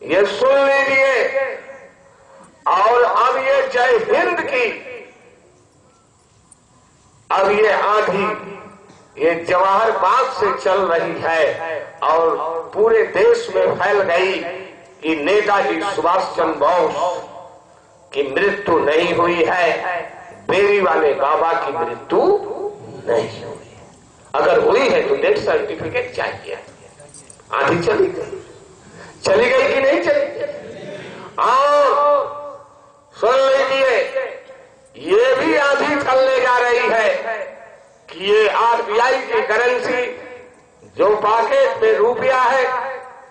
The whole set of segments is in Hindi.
ये सुन लीजिए। और अब ये जय हिंद की, अब ये आंधी ये जवाहर बाग से चल रही है और पूरे देश में फैल गई कि नेताजी सुभाष चंद्र बोस की मृत्यु नहीं हुई है, बेरी वाले बाबा की मृत्यु नहीं हुई है। अगर हुई है तो डेथ सर्टिफिकेट चाहिए। आंधी चली गई कि नहीं चली? और सुन लीजिए, ये भी आंधी चलने जा रही है कि ये आरबीआई की करेंसी जो पॉकेट में रुपया है,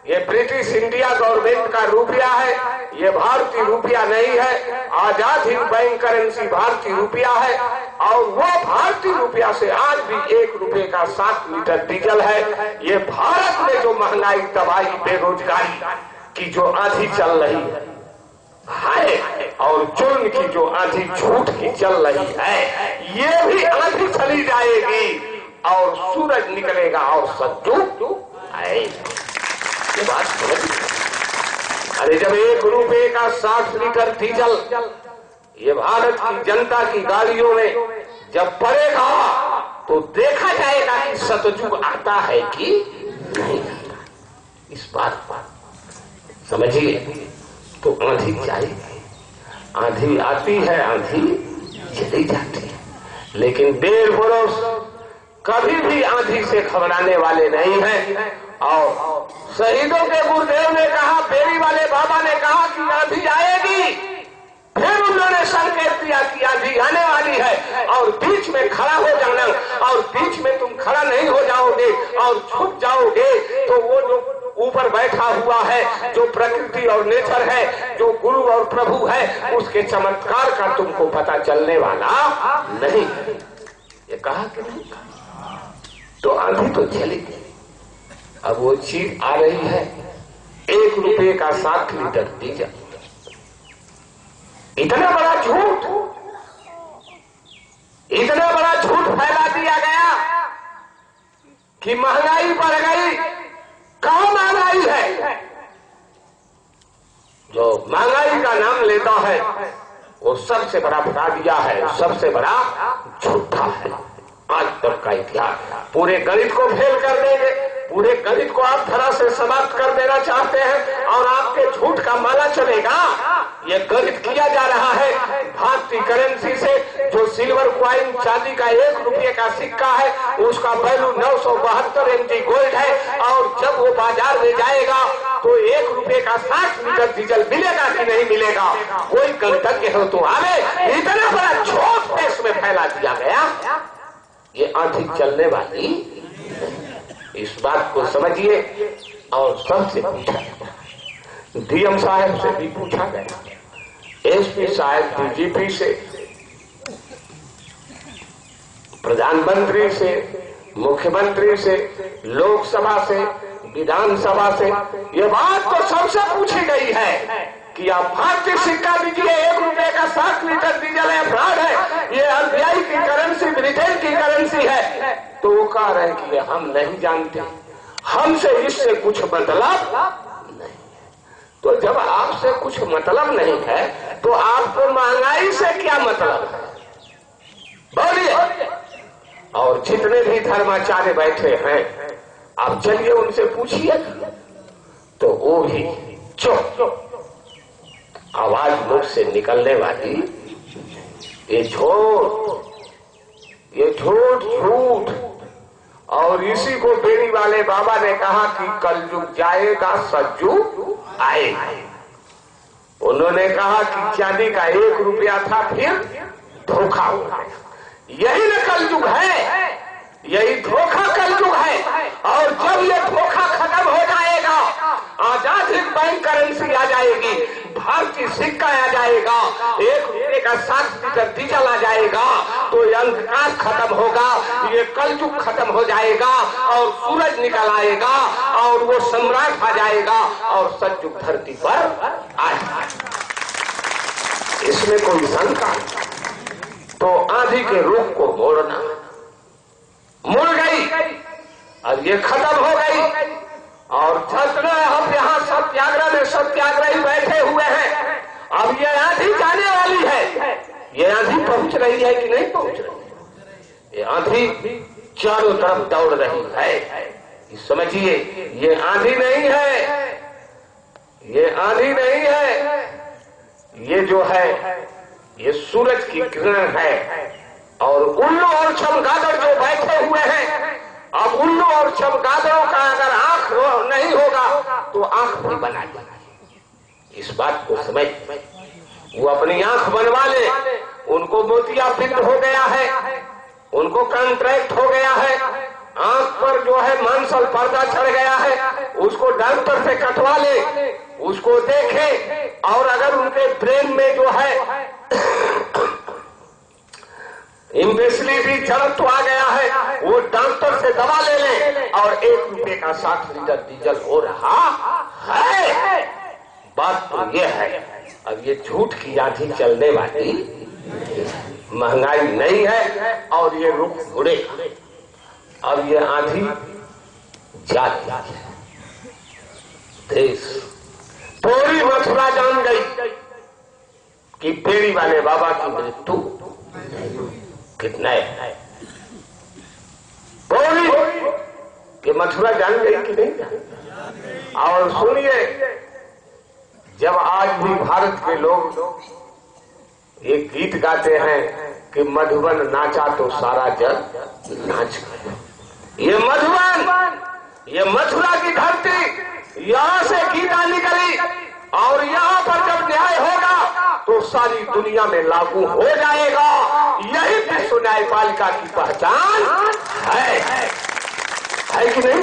ये ब्रिटिश इंडिया गवर्नमेंट का रुपया है, ये भारतीय रुपया नहीं है। आजाद हिंद बैंक करेंसी भारतीय रुपया है और वो भारतीय रुपया से आज भी 1 रुपए का 7 लीटर डीजल है। ये भारत में जो महंगाई, तबाही, बेरोजगारी की जो आंधी चल रही है और जुल्म की जो आंधी झूठ की चल रही है, ये भी आंधी चली जाएगी और सूरज निकलेगा और सज्जू आएगा। ये बात समझ। अरे जब 1 रुपए का 60 लीटर डीजल ये भारत की जनता की गाड़ियों में जब पड़ेगा तो देखा जाएगा कि सतयुग आता है कि नहीं आता। इस बात पर समझिए। तो आंधी जाएगी, आंधी आती है, आंधी चली जाती है, लेकिन देर पुरुष कभी भी आंधी से घबराने वाले नहीं हैं। और शहीदों के गुरुदेव ने कहा, बेरी वाले बाबा ने कहा कि आंधी आएगी। फिर उन्होंने संकेत दिया कि आंधी आने वाली है और बीच में खड़ा हो जाना, और बीच में तुम खड़ा नहीं हो जाओगे और छुप जाओगे तो वो जो ऊपर बैठा हुआ है, जो प्रकृति और नेचर है, जो गुरु और प्रभु है, उसके चमत्कार का तुमको पता चलने वाला नहीं। ये कहा कि नहीं? तो आंधी तो चली गई। अब वो चीज आ रही है 1 रुपए का 7 लीटर डीजल। इतना बड़ा झूठ, इतना बड़ा झूठ फैला दिया गया कि महंगाई बढ़ गई। कहाँ महंगाई है? जो महंगाई का नाम लेता है वो सबसे बड़ा फटादिया है, सबसे बड़ा झूठा है। आज तक का इतिहास पूरे गणित को फेल कर देंगे, पूरे गणित को आप धरा से समाप्त कर देना चाहते हैं और आपके झूठ का माला चलेगा। ये गणित किया जा रहा है भारतीय करेंसी से। जो सिल्वर क्वाइन, चांदी का 1 रुपये का सिक्का है, उसका वैल्यू 972 MG गोल्ड है और जब वो बाजार में जाएगा तो 1 रुपये का 60 लीटर डीजल मिलेगा कि नहीं मिलेगा? कोई गणतज्ञ हो तो आवे। इतना बड़ा झूठ देश में फैला दिया गया। ये आंधी चलने वाली, इस बात को समझिए। और सबसे पूछा गया, डीएम साहब से भी पूछा गया, एसपी साहब, डीजीपी से, प्रधानमंत्री से, मुख्यमंत्री से, लोकसभा से, विधानसभा से, ये बात तो सबसे पूछी गई है कि आप भारतीय सिक्का दीजिए, 1 रुपए का 60 लीटर डीजल है, फ्रॉड है, ये आरबीआई की करेंसी, ब्रिटेन की करेंसी है। तो वो कह रहे हैं कि हम नहीं जानते, हमसे इससे कुछ मतलब नहीं है। तो जब आपसे कुछ मतलब नहीं है तो आपको महंगाई से क्या मतलब है? बोलिए। और जितने भी धर्माचार्य बैठे हैं, आप चलिए उनसे पूछिए, तो वो भी चुप। आवाज मुख से निकलने वाली ये झूठ। और इसी को बेरी वाले बाबा ने कहा कि कलयुग जाएगा, सज्जू आएगा। उन्होंने कहा कि चांदी का 1 रुपया था, फिर धोखा हो गया। यही न कलयुग है, यही धोखा कलयुग है। और जब ये धोखा खत्म हो जाएगा, आजाद हिंद बैंक करेंसी आ जाएगी, भारतीय सिक्का आ जाएगा, 1 रुपये का 60 लीटर डीजल आ जाएगा, तो ये अंधकार खत्म होगा, ये कलयुग खत्म हो जाएगा और सूरज निकल आएगा और वो सम्राट आ जाएगा और सतयुग धरती पर आएगा। इसमें कोई शंका? तो आंधी के रुख को मोड़ना, मुड़ गई और ये खत्म हो गई। और जितना हम यहाँ सत्याग्रह में सत्या रही है कि नहीं पहुंच रही है? ये आंधी चारों तरफ दौड़ रही है। समझिए, ये आंधी नहीं है, ये आंधी नहीं है, ये जो है ये सूरज की किरण है। और उल्लू और चमगादड़ जो बैठे हुए हैं, अब उल्लू और चमगादड़ों का अगर आंख नहीं होगा तो आंख भी बना देगी। इस बात को समझ, वो अपनी आंख बनवा ले, उनको मोतियाबिंद हो गया है, उनको कॉन्ट्रैक्ट हो गया है, आंख पर जो है मांसल पर्दा चढ़ गया है, उसको डॉक्टर से कटवा ले, उसको देखे। और अगर उनके ब्रेन में जो है इम्बेसिली भी जड़त्व आ गया है, वो डॉक्टर से दवा ले ले। और 1 रुपए का 60 लीटर डीजल हो रहा है। बात तो ये है, अब ये झूठ की आंधी चलने वाली, महंगाई नहीं है और ये रुक मुड़े। अब ये आंधी जाती है। देश थोड़ी मथुरा जान गई कि बेड़ी वाले बाबा की मृत्यु कितना है। थोड़ी कि मथुरा जान गई कि नहीं। और सुनिए, जब आज भी भारत के लोग एक गीत गाते हैं कि मधुबन नाचा तो सारा जग नाच गया। ये मधुबन, ये मथुरा की धरती, यहाँ से गीता निकली और यहाँ पर जब न्याय होगा तो सारी दुनिया में लागू हो जाएगा। यही विश्व न्यायपालिका की पहचान है कि नहीं?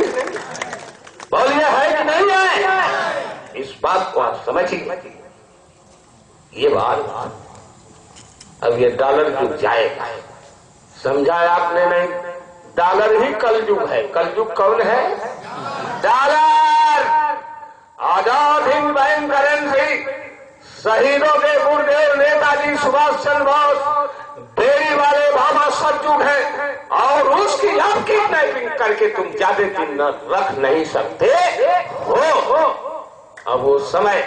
बोलिए, है कि नहीं है? इस बात को आप समझिए। ये बात अब ये डॉलर जुग जाएगा, समझाया आपने नहीं? डॉलर ही कलयुग है। कलयुग कौन है? Dollar. Azad Hind bank currency, शहीदों के गुरुदेव नेताजी सुभाष चंद्र बोस, बेड़ी वाले बाबा सतयुग है। और उसकी आप किडनैपिंग करके तुम ज्यादा दिन रख नहीं सकते हो। अब वो समय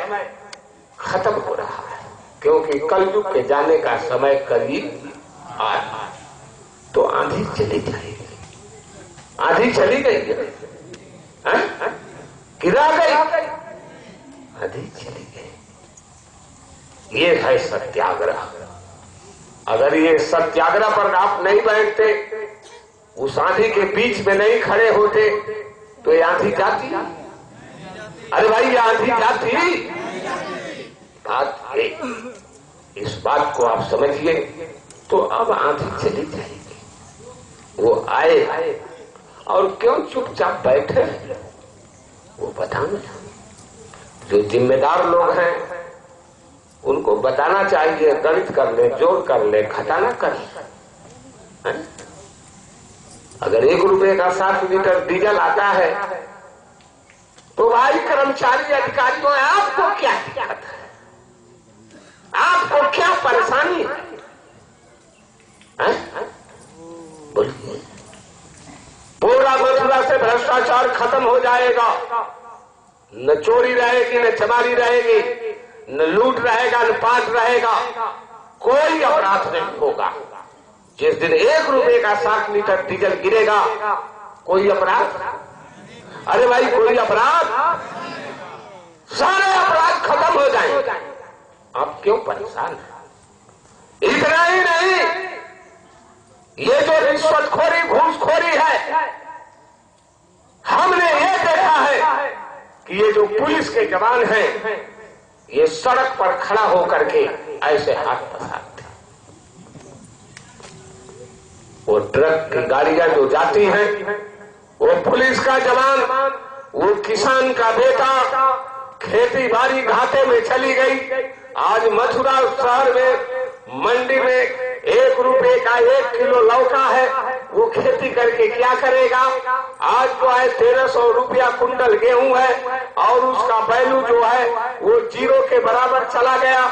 खत्म हो रहा है, क्योंकि कलयुग के जाने का समय करीब आया। तो आंधी चली जाएगी। आंधी चली गई, गिरा गई, आंधी चली गई। ये है सत्याग्रह। अगर ये सत्याग्रह पर आप नहीं बैठते, उस आंधी के बीच में नहीं खड़े होते, तो ये आंधी जाती। अरे भाई, ये आंधी जाती। बात है, इस बात को आप समझिए। तो अब आंधी चली जाएगी, वो आए और क्यों चुपचाप बैठे, वो बताना। जो जिम्मेदार लोग हैं उनको बताना चाहिए, गणित कर ले, जोड़ कर ले, घटाना कर ले। अगर 1 रुपए का 60 लीटर डीजल आता है तो भाई कर्मचारी अधिकारियों, आपको क्या दिक्कत है? आपको क्या परेशानी है? बोलिए। पूरा मथुरा से भ्रष्टाचार खत्म हो जाएगा। न चोरी रहेगी, न चमारी रहेगी, न लूट रहेगा, न पाट रहेगा, कोई अपराध नहीं होगा। जिस दिन 1 रुपए का 60 लीटर डीजल गिरेगा, कोई अपराध? अरे भाई, कोई अपराध? सारे अपराध खत्म हो जाएंगे। आप क्यों परेशान हैं? इतना ही नहीं, ये जो रिश्वतखोरी, घूसखोरी है, हमने ये देखा है कि ये जो पुलिस के जवान हैं, ये सड़क पर खड़ा होकर के ऐसे हाथ पसारते। वो ट्रक की गाड़ियां जो जाती हैं, वो पुलिस का जवान, वो किसान का बेटा, खेती बाड़ी घाटे में चली गई। आज मथुरा शहर में मंडी में 1 रुपए का 1 किलो लौका है, वो खेती करके क्या करेगा? आज जो है 1300 रुपया कुंटल गेहूं है और उसका वैल्यू जो है है वो जीरो के बराबर चला गया।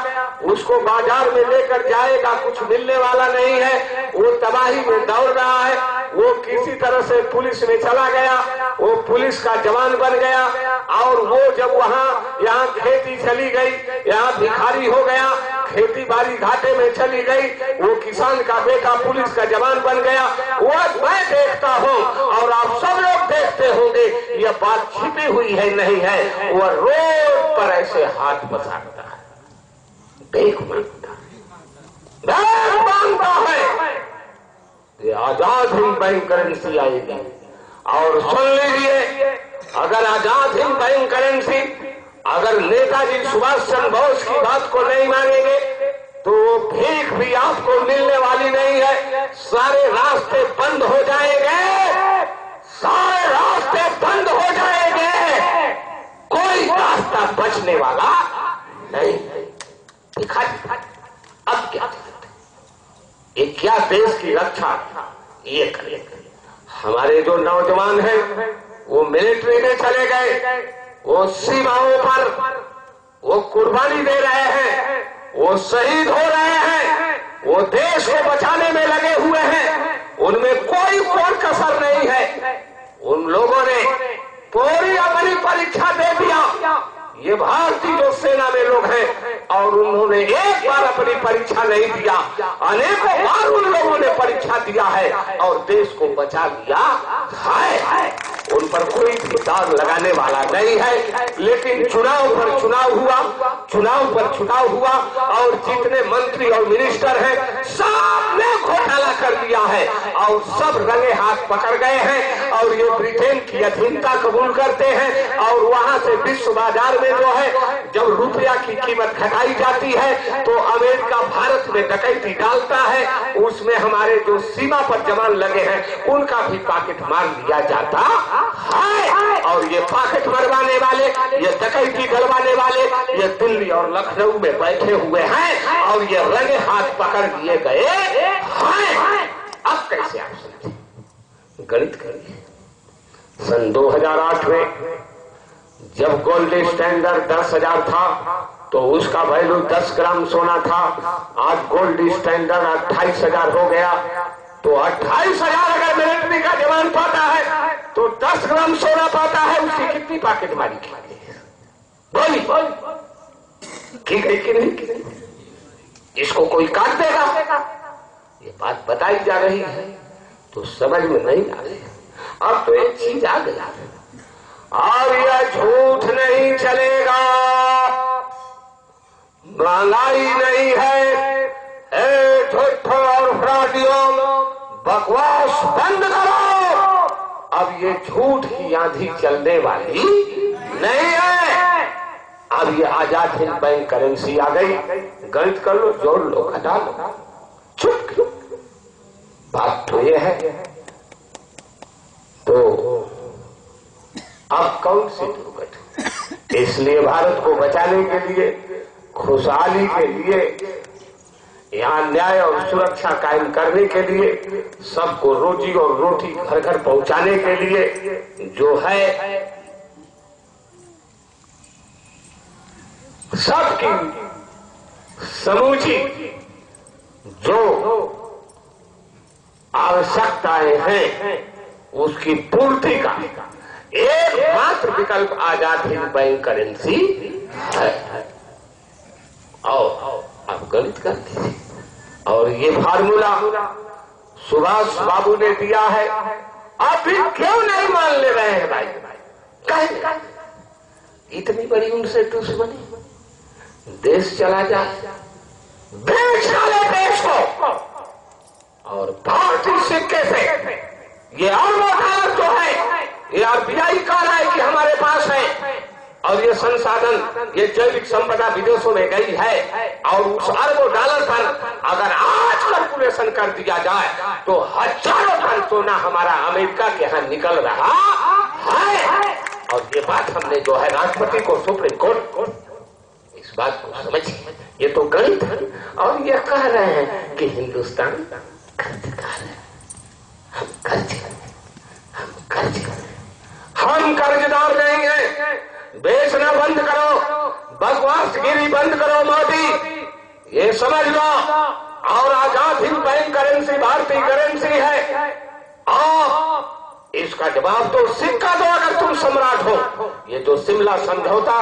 उसको बाजार में लेकर जाएगा, कुछ मिलने वाला नहीं है। वो तबाही में दौड़ रहा है। वो किसी तरह से पुलिस में चला गया, वो पुलिस का जवान बन गया। और वो जब यहाँ खेती चली गई, यहाँ भिखारी हो गया, खेती बाड़ी घाटे में चली गई, वो किसान का बेटा पुलिस का जवान बन गया। वो मैं देखता हूँ और आप सब लोग देखते होंगे, यह बात छिपी हुई है नहीं है। वह रोड पर ऐसे हाथ पसारता है, भीख मांगता है। ये आजाद हिंद बैंक करेंसी आएगी। और सुन लीजिए, अगर आजाद हिंद बैंक करेंसी, अगर नेताजी सुभाष चंद्र बोस की बात को नहीं मानेंगे तो भीख भी आपको मिलने वाली नहीं है। सारे रास्ते बंद हो जाएंगे, सारे रास्ते बंद हो जाएंगे, कोई रास्ता बचने वाला नहीं। दिखाई अब क्या ये क्या देश की रक्षा ये करे। हमारे जो नौजवान हैं वो मिलिट्री में चले गए, वो सीमाओं पर वो कुर्बानी दे रहे हैं, वो शहीद हो रहे हैं, वो देश को बचाने में लगे हुए हैं। उनमें कोई कसर नहीं है। उन लोगों ने पूरी अपनी परीक्षा दे दिया। ये भारतीय जो सेना में लोग हैं और उन्होंने एक बार अपनी परीक्षा नहीं दिया, अनेकों बार उन लोगों ने परीक्षा दिया है और देश को बचा लिया है। उन पर कोई दाग लगाने वाला नहीं है। लेकिन चुनाव पर चुनाव हुआ, चुनाव पर चुनाव हुआ और जितने मंत्री और मिनिस्टर हैं सबने घोटाला कर दिया है और सब रंगे हाथ पकड़ गए हैं। और ये ब्रिटेन की अधीनता कबूल करते हैं और वहां से विश्व बाजार में जो है, जब रुपया की कीमत घटाई जाती है तो अमेरिका भारत में डकैती डालता है। उसमें हमारे जो सीमा पर जवान लगे हैं उनका भी पॉकेट मार लिया जाता है। और ये पॉकेट मरवाने वाले, ये डकैती डलवाने वाले, ये दिल्ली और लखनऊ में बैठे हुए हैं और ये रंगे हाथ पकड़ लिए गए हैं। अब कैसे आप समझे? गणित करिए। सन 2008 में जब गोल्ड स्टैंडर्ड 10,000 था तो उसका वैल्यू 10 ग्राम सोना था। आज गोल्ड स्टैंडर्ड 28,000 हो गया। तो 28,000 अगर मिलिट्री का जवान पाता है तो 10 ग्राम सोना पाता है, उसकी कितनी पॉकेट मारी की बोली की गई कि नहीं? इसको कोई काट देगा? ये बात बताई जा रही है तो समझ में नहीं आ रही। अब तो एक चीज आ गई, अब यह झूठ नहीं चलेगा, महंगाई नहीं है। झूठों और फ्रॉडियों, बकवास बंद करो। अब ये झूठ की आंधी चलने वाली नहीं है। अब ये आजाद हिंद बैंक करेंसी आ गई। गणित कर लो, जोड़ लो, घटा लो, चुप। बात तो ये है। तो अब कौन सी दुर्घटना? इसलिए भारत को बचाने के लिए, खुशहाली के लिए, यहाँ न्याय और सुरक्षा कायम करने के लिए, सबको रोजी और रोटी घर घर पहुंचाने के लिए जो है सबकी समूची जो आवश्यकताएं हैं उसकी पूर्ति का एकमात्र विकल्प आजाद हिंद बैंक करेंसी है। और आप गणित कर दीजिए। और ये फार्मूला सुभाष बाबू ने दिया है। आप भी क्यों नहीं मान ले रहे हैं भाई? कहे इतनी बड़ी उनसे दुश्मनी, देश चला जाए, बेच डाले देश को। और भारतीय सिक्के से ये और वकालत जो है, ये आरबीआई कह रहा है कि हमारे पास है। और ये संसाधन, ये जैविक संपदा विदेशों में गई है। और उस अरबों डॉलर पर अगर आज कैलकुलेशन कर दिया जाए तो हजारों टन सोना हमारा अमेरिका के यहाँ निकल रहा है। और ये बात हमने जो है राष्ट्रपति को, सुप्रीम कोर्ट इस बात को समझिए। ये तो गणित है। और ये कह रहे हैं कि हिंदुस्तान कर्जदार है। हम कर्जदार नहीं है। बेचना बंद करो, बकवासगिरी बंद करो मोदी, ये समझ लो। और आजाद हिंद बैंक करेंसी भारतीय करेंसी है, और इसका जवाब तो सिक्का दो अगर तुम सम्राट हो। ये जो शिमला समझौता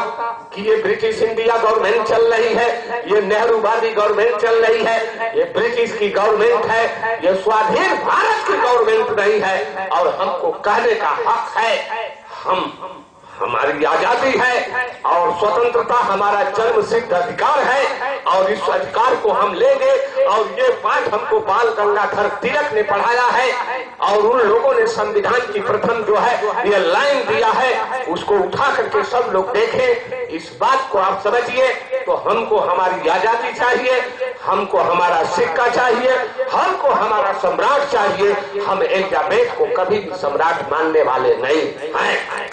कि ये ब्रिटिश इंडिया गवर्नमेंट चल रही है, ये नेहरूवादी गवर्नमेंट चल रही है, ये ब्रिटिश की गवर्नमेंट है, ये स्वाधीन भारत की गवर्नमेंट नहीं है। और हमको कहने का हक है, हमारी आजादी है और स्वतंत्रता हमारा जन्म सिद्ध अधिकार है, और इस अधिकार को हम लेंगे। और ये पाठ हमको बाल गंगाधर तिलक ने पढ़ाया है, और उन लोगों ने संविधान की प्रथम जो है ये लाइन दिया है, उसको उठा करके सब लोग देखें। इस बात को आप समझिए। तो हमको हमारी आजादी चाहिए, हमको हमारा सिक्का चाहिए, हमको हमारा सम्राट चाहिए। हम एलिजाबेथ को कभी भी सम्राट मानने वाले नहीं हैं।